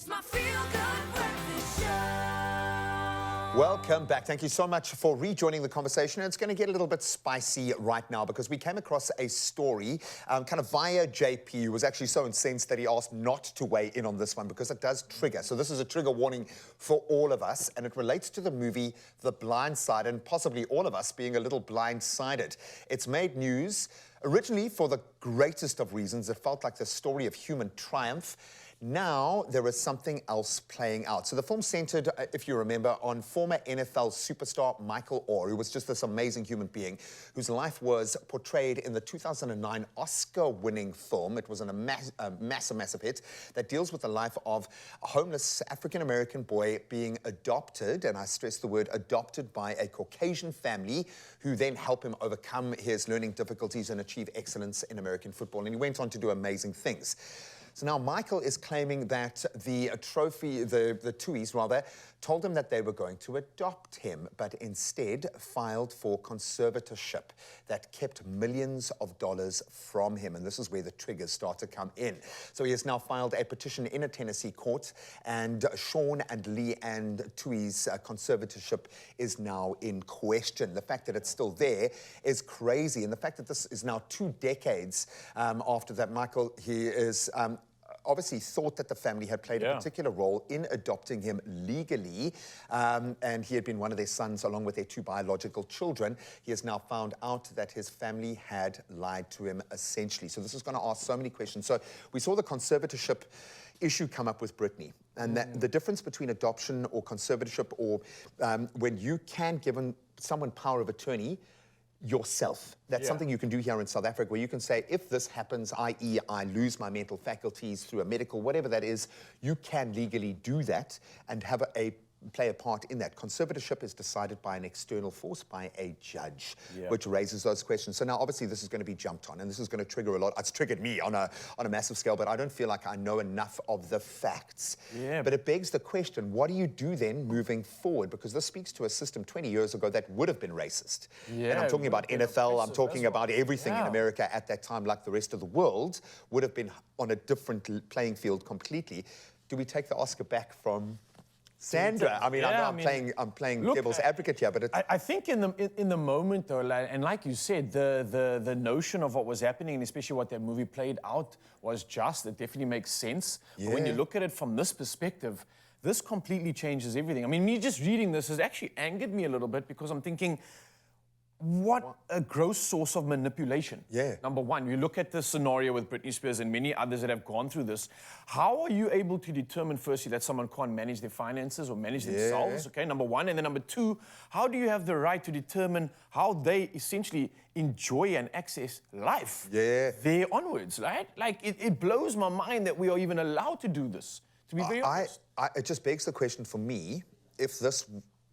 It's my feel-good breakfast show. Welcome back. Thank you so much for rejoining the conversation. It's going to get a little bit spicy right now because we came across a story kind of via JP, who was actually so incensed that he asked not to weigh in on this one because it does trigger. So this is a trigger warning for all of us, and it relates to the movie The Blind Side, and possibly all of us being a little blindsided. It's made news originally for the greatest of reasons. It felt like the story of human triumph. Now there is something else playing out. So the film centered, if you remember, on former NFL superstar Michael Oher, who was just this amazing human being whose life was portrayed in the 2009 Oscar-winning film. It was a massive hit that deals with the life of a homeless African-American boy being adopted, and I stress the word adopted, by a Caucasian family who then help him overcome his learning difficulties and achieve excellence in American football. And he went on to do amazing things. So now Michael is claiming that the Tuohys rather, told him that they were going to adopt him, but instead filed for conservatorship that kept millions of dollars from him. And this is where the triggers start to come in. So he has now filed a petition in a Tennessee court, and Sean and Lee and Tuohy's conservatorship is now in question. The fact that it's still there is crazy. And the fact that this is now 2 decades after that, Michael, he is obviously thought that the family had played a particular role in adopting him legally, and he had been one of their sons along with their 2 biological children. He has now found out that his family had lied to him, essentially. So this is going to ask so many questions. So we saw the conservatorship issue come up with Brittany, and that the difference between adoption or conservatorship, or when you can give someone power of attorney yourself. That's something you can do here in South Africa, where you can say, if this happens, i.e. I lose my mental faculties through a medical, whatever that is, you can legally do that and have play a part in that. Conservatorship is decided by an external force, by a judge, which raises those questions. So now obviously this is going to be jumped on, and this is going to trigger a lot. It's triggered me on a massive scale, but I don't feel like I know enough of the facts. But it begs the question, what do you do then moving forward? Because this speaks to a system 20 years ago that would have been racist. And I'm talking about NFL, I'm talking about everything in America at that time, like the rest of the world, would have been on a different playing field completely. Do we take the Oscar back from Sandra? I mean, I'm playing devil's advocate here, but I think in the moment, though, and like you said, the notion of what was happening, and especially what that movie played out, was just. It definitely makes sense. But when you look at it from this perspective, this completely changes everything. I mean, me just reading this has actually angered me a little bit, because I'm thinking, what a gross source of manipulation. Number one, you look at the scenario with Britney Spears and many others that have gone through this. How are you able to determine, firstly, that someone can't manage their finances or manage themselves? Okay, number one. And then number two, how do you have the right to determine how they essentially enjoy and access life there onwards, right? Like, it blows my mind that we are even allowed to do this, to be very honest. It just begs the question for me, if this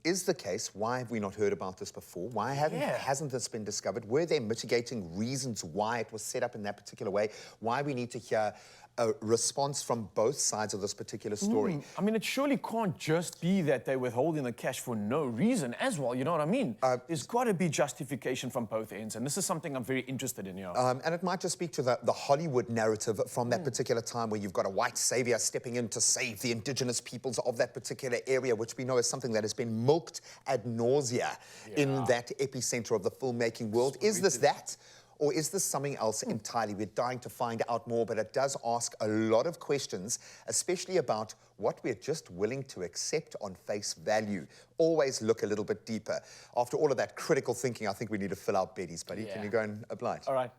is the case, why have we not heard about this before? Why hasn't this been discovered? Were there mitigating reasons why it was set up in that particular way? Why we need to hear a response from both sides of this particular story? I mean, it surely can't just be that they're withholding the cash for no reason as well, you know what I mean? There's got to be justification from both ends, and this is something I'm very interested in, and it might just speak to the Hollywood narrative from that particular time, where you've got a white savior stepping in to save the indigenous peoples of that particular area, which we know is something that has been milked ad nausea in that epicenter of the filmmaking world. Is this that? Or is this something else entirely? We're dying to find out more, but it does ask a lot of questions, especially about what we're just willing to accept on face value. Always look a little bit deeper. After all of that critical thinking, I think we need to fill our beddies, buddy. Can you go and oblige? All right.